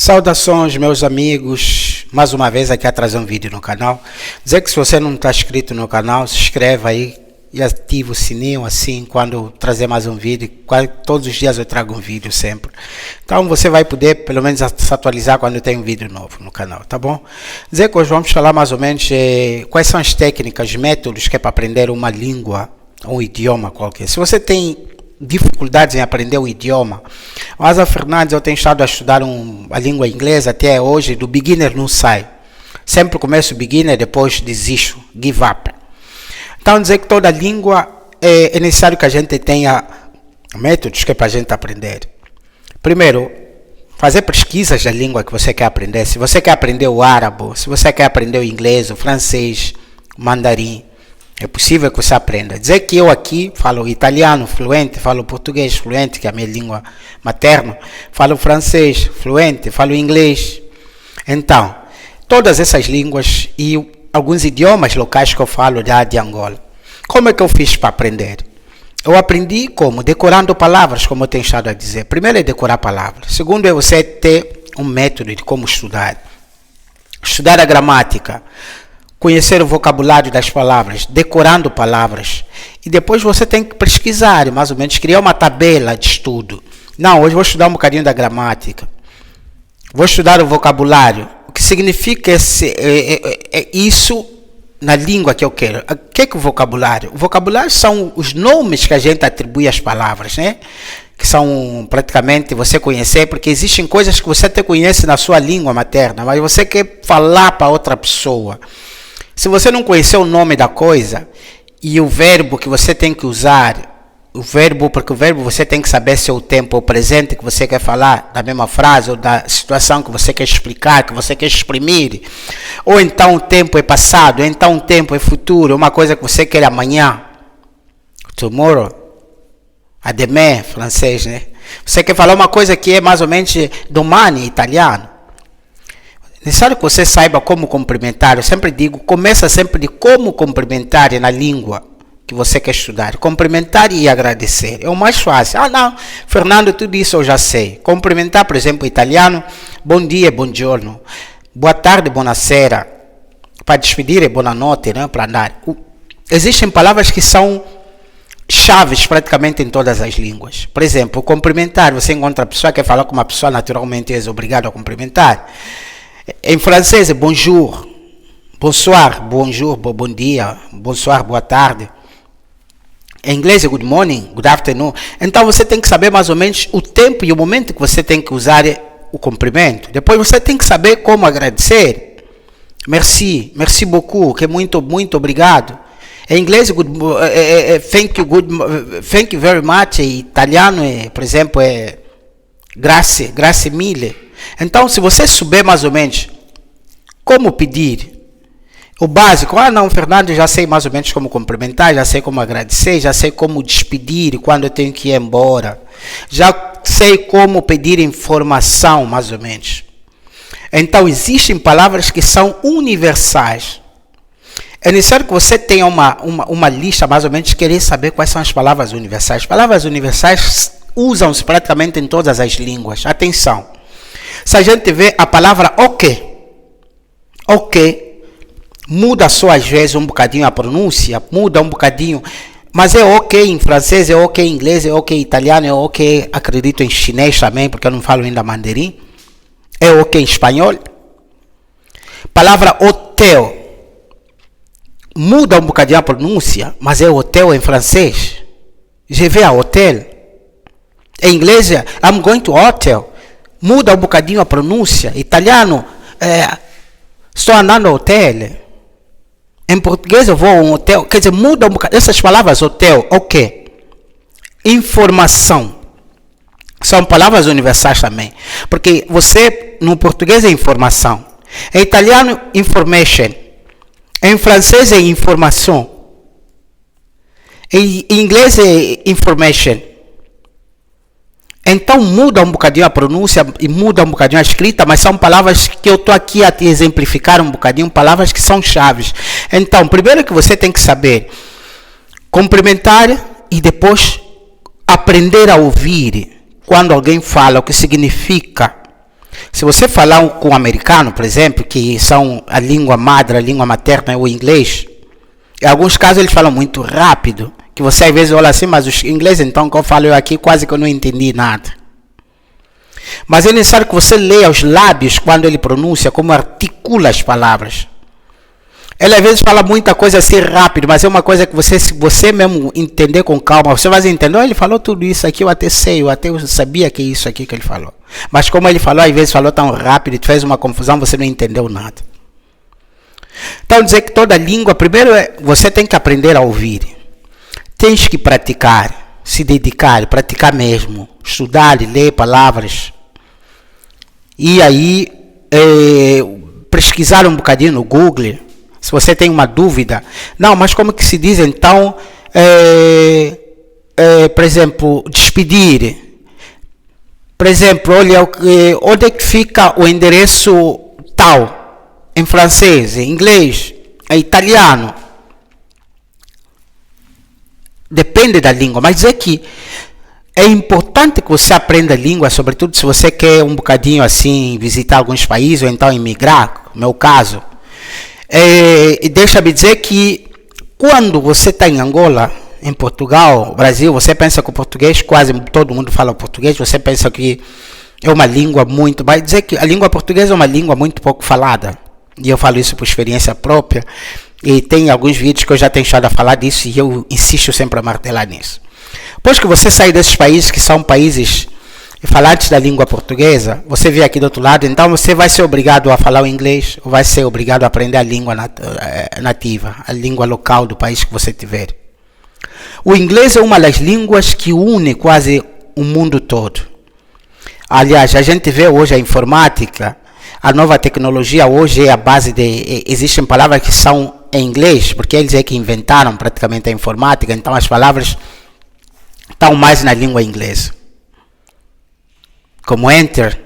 Saudações, meus amigos, mais uma vez aqui a trazer um vídeo no canal. Dizer que se você não está inscrito no canal, se inscreva aí e ative o sininho, assim, quando eu trazer mais um vídeo. Todos os dias eu trago um vídeo sempre. Então você vai poder pelo menos se atualizar quando tem um vídeo novo no canal, tá bom? Dizer que hoje vamos falar mais ou menos quais são as técnicas, métodos que é para aprender uma língua, um idioma qualquer. Se você tem dificuldades em aprender um idioma, o Asa Fernandes, eu tenho estado a estudar a língua inglesa até hoje, do beginner não sai. Sempre começo beginner, depois desisto, give up. Então dizer que toda língua é necessário que a gente tenha métodos que é para a gente aprender. Primeiro, fazer pesquisas da língua que você quer aprender. Se você quer aprender o árabe, se você quer aprender o inglês, o francês, o mandarim, é possível que você aprenda. Dizer que eu aqui falo italiano fluente, falo português fluente, que é a minha língua materna, falo francês fluente, falo inglês. Então, todas essas línguas e alguns idiomas locais que eu falo de Angola. Como é que eu fiz para aprender? Eu aprendi como? Decorando palavras, como eu tenho estado a dizer. Primeiro é decorar palavras. Segundo é você ter um método de como estudar. Estudar a gramática. Conhecer o vocabulário das palavras, decorando palavras. E depois você tem que pesquisar, mais ou menos, criar uma tabela de estudo. Não, hoje vou estudar um bocadinho da gramática. Vou estudar o vocabulário. O que significa isso na língua que eu quero? O que é o vocabulário? O vocabulário são os nomes que a gente atribui às palavras, né? Que são praticamente você conhecer, porque existem coisas que você até conhece na sua língua materna, mas você quer falar para outra pessoa. Se você não conhecer o nome da coisa e o verbo que você tem que usar, porque o verbo você tem que saber se é o tempo ou presente que você quer falar da mesma frase ou da situação que você quer explicar, que você quer exprimir, ou então o tempo é passado, ou então o tempo é futuro, uma coisa que você quer amanhã, tomorrow, a demain, francês, né? Você quer falar uma coisa que é mais ou menos domani, italiano. Necessário que você saiba como cumprimentar. Eu sempre digo, começa sempre de como cumprimentar na língua que você quer estudar. Cumprimentar e agradecer. É o mais fácil. Ah, não, Fernando, tudo isso eu já sei. Cumprimentar, por exemplo, italiano, bom dia, buongiorno. Boa tarde, buonasera. Para despedir é buonanotte, né? Para andar. Existem palavras que são chaves praticamente em todas as línguas. Por exemplo, cumprimentar. Você encontra a pessoa que quer falar com uma pessoa, naturalmente é obrigado a cumprimentar. Em francês é bonjour, bonsoir, bonjour, bom dia, bonsoir, boa tarde. Em inglês é good morning, good afternoon. Então você tem que saber mais ou menos o tempo e o momento que você tem que usar o cumprimento. Depois você tem que saber como agradecer. Merci, merci beaucoup, que é muito, muito obrigado. Em inglês é thank you very much. Em italiano por exemplo, é grazie, grazie mille. Então, se você souber mais ou menos como pedir, o básico, não, Fernando, já sei mais ou menos como cumprimentar, já sei como agradecer, já sei como despedir quando eu tenho que ir embora, já sei como pedir informação, mais ou menos. Então, existem palavras que são universais. É necessário que você tenha uma lista, mais ou menos, de querer saber quais são as palavras universais. Palavras universais usam-se praticamente em todas as línguas. Atenção! Se a gente vê a palavra ok, muda só às vezes um bocadinho a pronúncia, muda um bocadinho, mas é ok em francês, é ok em inglês, é ok em italiano, é ok, acredito em chinês também, porque eu não falo ainda mandarim, é ok em espanhol. Palavra hotel, muda um bocadinho a pronúncia, mas é hotel em francês, je vais a hotel. Em inglês é I'm going to hotel. Muda um bocadinho a pronúncia. Italiano, estou andando ao hotel. Em português eu vou a um hotel. Quer dizer, muda um bocadinho. Essas palavras, hotel, ok. Informação. São palavras universais também. Porque você, no português é informação. Em italiano, information. Em francês é informação. Em inglês é information. Então muda um bocadinho a pronúncia e muda um bocadinho a escrita, mas são palavras que eu estou aqui a te exemplificar um bocadinho, palavras que são chaves. Então, primeiro que você tem que saber cumprimentar e depois aprender a ouvir quando alguém fala o que significa. Se você falar com um americano, por exemplo, que são a língua madre, a língua materna é o inglês, em alguns casos eles falam muito rápido, que você às vezes olha assim, mas os ingleses então que eu falo aqui quase que eu não entendi nada. Mas é necessário que você leia os lábios quando ele pronuncia, como articula as palavras. Ele às vezes fala muita coisa assim rápido, mas é uma coisa que você, se você mesmo entender com calma, você vai entender, oh, ele falou tudo isso aqui, eu até sei, eu até sabia que é isso aqui que ele falou. Mas como ele falou, às vezes falou tão rápido e fez uma confusão, você não entendeu nada. Então dizer que toda língua, primeiro você tem que aprender a ouvir. Tens que praticar, se dedicar, praticar mesmo, estudar, ler palavras. E aí, pesquisar um bocadinho no Google, se você tem uma dúvida. Não, mas como que se diz então, por exemplo, despedir? Por exemplo, olha, onde é que fica o endereço tal? Em francês, em inglês, em italiano. Depende da língua, mas dizer que é importante que você aprenda a língua, sobretudo se você quer um bocadinho assim, visitar alguns países ou então emigrar, no meu caso. E deixa-me dizer que quando você está em Angola, em Portugal, Brasil, você pensa que o português, quase todo mundo fala português, você pensa que é uma língua muito... Vai dizer que a língua portuguesa é uma língua muito pouco falada. E eu falo isso por experiência própria. E tem alguns vídeos que eu já tenho estado a falar disso e eu insisto sempre a martelar nisso. Depois que você sair desses países que são países falantes da língua portuguesa, você vê aqui do outro lado, então você vai ser obrigado a falar o inglês ou vai ser obrigado a aprender a língua nativa, a língua local do país que você tiver. O inglês é uma das línguas que une quase o mundo todo. Aliás, a gente vê hoje a informática, a nova tecnologia hoje é a base de... Existem palavras que são em inglês, porque eles é que inventaram praticamente a informática, então as palavras estão mais na língua inglesa. Como enter,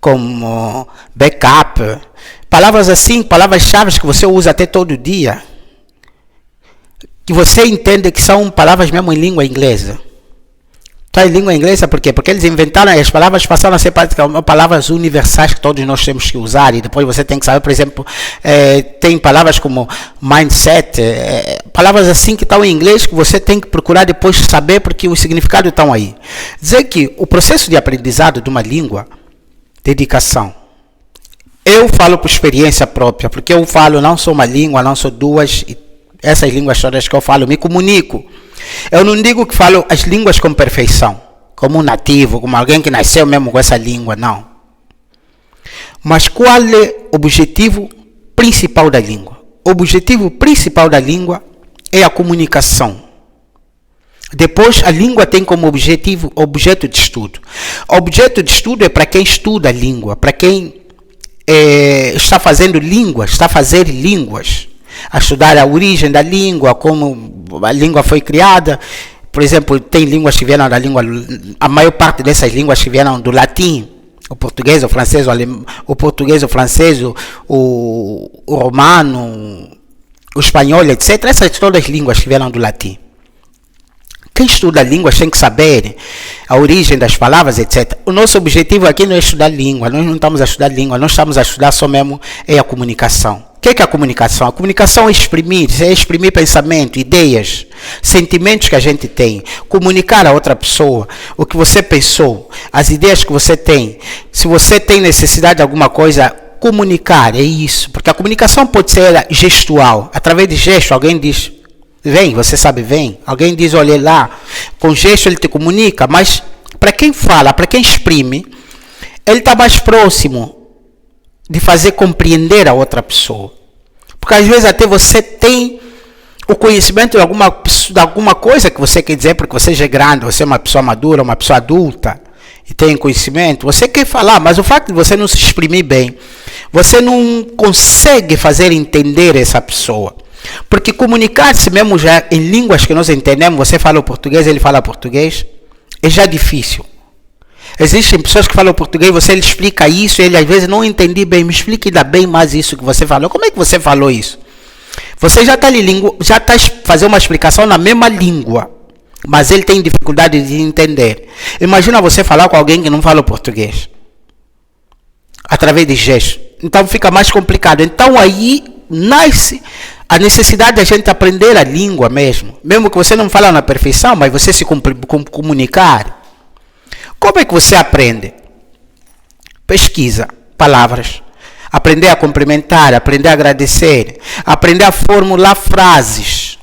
como backup, palavras assim, palavras-chave que você usa até todo dia, que você entende que são palavras mesmo em língua inglesa. Então, em língua inglesa, por quê? Porque eles inventaram, as palavras passaram a ser palavras universais que todos nós temos que usar, e depois você tem que saber, por exemplo, tem palavras como mindset, palavras assim que estão em inglês que você tem que procurar depois saber porque os significados estão aí. Dizer que o processo de aprendizado de uma língua, dedicação. Eu falo por experiência própria, porque eu falo não só uma língua, não só duas, e essas línguas todas que eu falo, me comunico. Eu não digo que falo as línguas com perfeição, como um nativo, como alguém que nasceu mesmo com essa língua, não. Mas qual é o objetivo principal da língua? O objetivo principal da língua é a comunicação. Depois, a língua tem como objeto de estudo. O objeto de estudo é para quem estuda a língua, para quem está fazendo línguas, está a fazer línguas. A estudar a origem da língua, como a língua foi criada. Por exemplo, tem línguas que vieram da língua, a maior parte dessas línguas que vieram do latim, o português, o francês, o português, o francês, o romano, o espanhol, etc. Essas todas as línguas que vieram do latim. Quem estuda línguas tem que saber a origem das palavras, etc. O nosso objetivo aqui não é estudar língua, nós não estamos a estudar língua, nós estamos a estudar só mesmo a comunicação. O que é a comunicação? A comunicação é exprimir pensamento, ideias, sentimentos que a gente tem. Comunicar a outra pessoa o que você pensou, as ideias que você tem. Se você tem necessidade de alguma coisa, comunicar, é isso. Porque a comunicação pode ser gestual. Através de gesto, alguém diz, vem, você sabe, vem. Alguém diz, olha lá. Com gesto ele te comunica, mas para quem fala, para quem exprime, ele está mais próximo de fazer compreender a outra pessoa. Porque às vezes até você tem o conhecimento de alguma coisa que você quer dizer, porque você já é grande, você é uma pessoa madura, uma pessoa adulta, e tem conhecimento, você quer falar, mas o fato de você não se exprimir bem, você não consegue fazer entender essa pessoa. Porque comunicar-se mesmo já em línguas que nós entendemos, você fala o português, ele fala português, é já difícil. Existem pessoas que falam português, você lhe explica isso, ele às vezes não entendi bem, me explique ainda bem mais isso que você falou. Como é que você falou isso? Você já está fazendo uma explicação na mesma língua, mas ele tem dificuldade de entender. Imagina você falar com alguém que não fala português. através de gestos. Então fica mais complicado. Então aí nasce a necessidade da gente aprender a língua mesmo. Mesmo que você não fala na perfeição, mas você se comunicar. Como é que você aprende? Pesquisa palavras. Aprender a cumprimentar, aprender a agradecer, aprender a formular frases.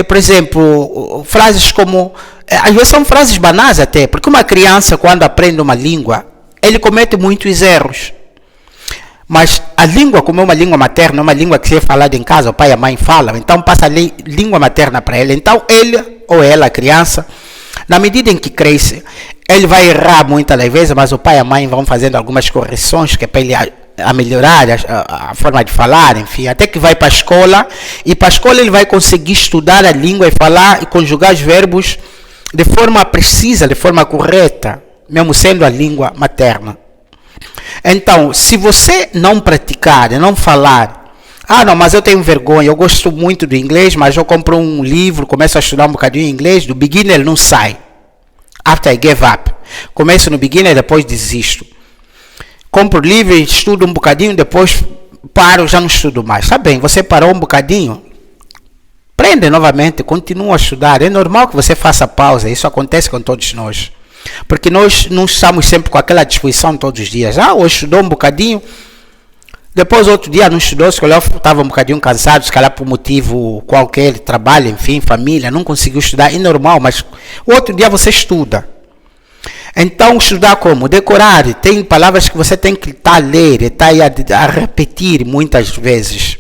Por exemplo, frases como... às vezes são frases banais até, porque uma criança quando aprende uma língua, ele comete muitos erros. Mas a língua, como é uma língua materna, é uma língua que se é falada em casa, o pai e a mãe falam, então passa a língua materna para ele. Então ele ou ela, a criança, na medida em que cresce, ele vai errar muitas das vezes, mas o pai e a mãe vão fazendo algumas correções que é para ele a melhorar a forma de falar, enfim, até que vai para a escola, e para a escola ele vai conseguir estudar a língua e falar e conjugar os verbos de forma precisa, de forma correta, mesmo sendo a língua materna. Então, se você não praticar, não falar, não, mas eu tenho vergonha, eu gosto muito do inglês, mas eu compro um livro, começo a estudar um bocadinho inglês, do beginner não sai. After I gave up. Começo no beginner, depois desisto. Compro o livro, estudo um bocadinho, depois paro, já não estudo mais. Tá bem, você parou um bocadinho, prende novamente, continua a estudar. É normal que você faça pausa, isso acontece com todos nós. Porque nós não estamos sempre com aquela disposição todos os dias. Hoje estudou um bocadinho, depois outro dia não estudou, se calhar estava um bocadinho cansado, se calhar por motivo qualquer, trabalho, enfim, família, não conseguiu estudar, é normal, mas outro dia você estuda. Então, estudar como? Decorar, tem palavras que você tem que estar a ler, estar a repetir muitas vezes.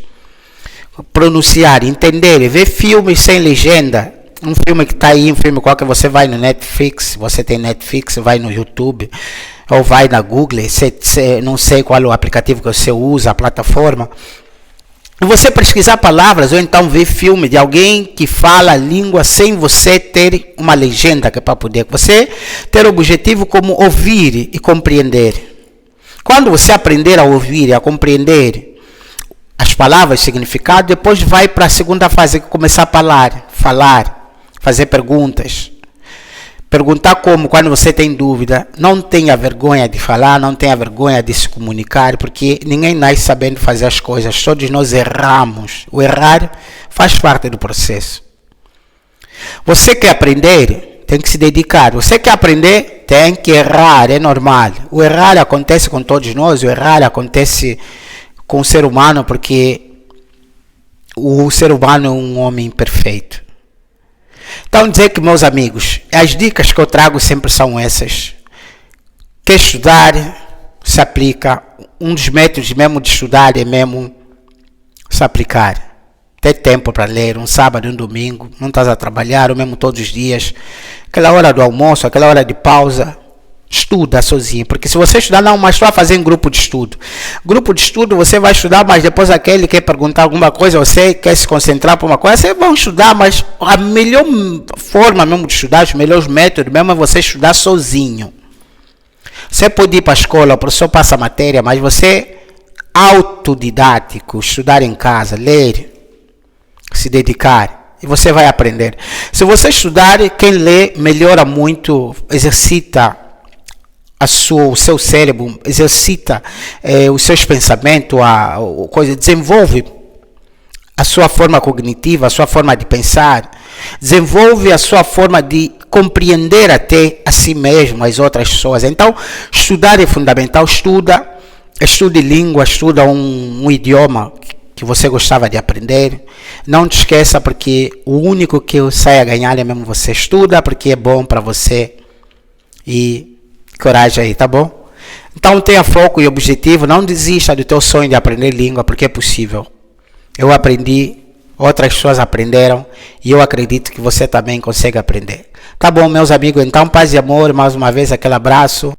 Pronunciar, entender, ver filmes sem legenda. Um filme que está aí, um filme qualquer, você vai no Netflix, você tem Netflix, vai no YouTube, ou vai na Google, não sei qual é o aplicativo que você usa, a plataforma. E você pesquisar palavras, ou então ver filme de alguém que fala a língua sem você ter uma legenda, que é para poder você ter o objetivo como ouvir e compreender. Quando você aprender a ouvir e a compreender as palavras, significado, depois vai para a segunda fase, que é começar a falar, fazer perguntas. Perguntar como, quando você tem dúvida, não tenha vergonha de falar, não tenha vergonha de se comunicar, porque ninguém nasce sabendo fazer as coisas, todos nós erramos. O errar faz parte do processo. Você quer aprender, tem que se dedicar. Você quer aprender, tem que errar, é normal. O errar acontece com todos nós, o errar acontece com o ser humano, porque o ser humano é um homem perfeito. Então, dizer que, meus amigos, as dicas que eu trago sempre são essas. Quer estudar, se aplica. Um dos métodos mesmo de estudar é mesmo se aplicar. Ter tempo para ler, um sábado, um domingo, não estás a trabalhar, ou mesmo todos os dias. Aquela hora do almoço, aquela hora de pausa, estuda sozinho. Porque se você estudar, não, mas só fazer em grupo de estudo. Grupo de estudo, você vai estudar, mas depois aquele quer perguntar alguma coisa, você quer se concentrar por uma coisa, você vai estudar, mas a melhor forma mesmo de estudar, os melhores métodos mesmo é você estudar sozinho. Você pode ir para a escola, o professor passa a matéria, mas você, autodidático, estudar em casa, ler, se dedicar, e você vai aprender. Se você estudar, quem lê melhora muito, exercita o seu cérebro, exercita os seus pensamentos, desenvolve a sua forma cognitiva, a sua forma de pensar, desenvolve a sua forma de compreender até a si mesmo, as outras pessoas. Então, estudar é fundamental. Estude língua, estuda um idioma que você gostava de aprender. Não te esqueça, porque o único que sai a ganhar é mesmo você. Estuda, porque é bom para você. E coragem aí, tá bom? Então tenha foco e objetivo, não desista do teu sonho de aprender língua, porque é possível. Eu aprendi, outras pessoas aprenderam, e eu acredito que você também consegue aprender. Tá bom, meus amigos? Então, paz e amor, mais uma vez aquele abraço.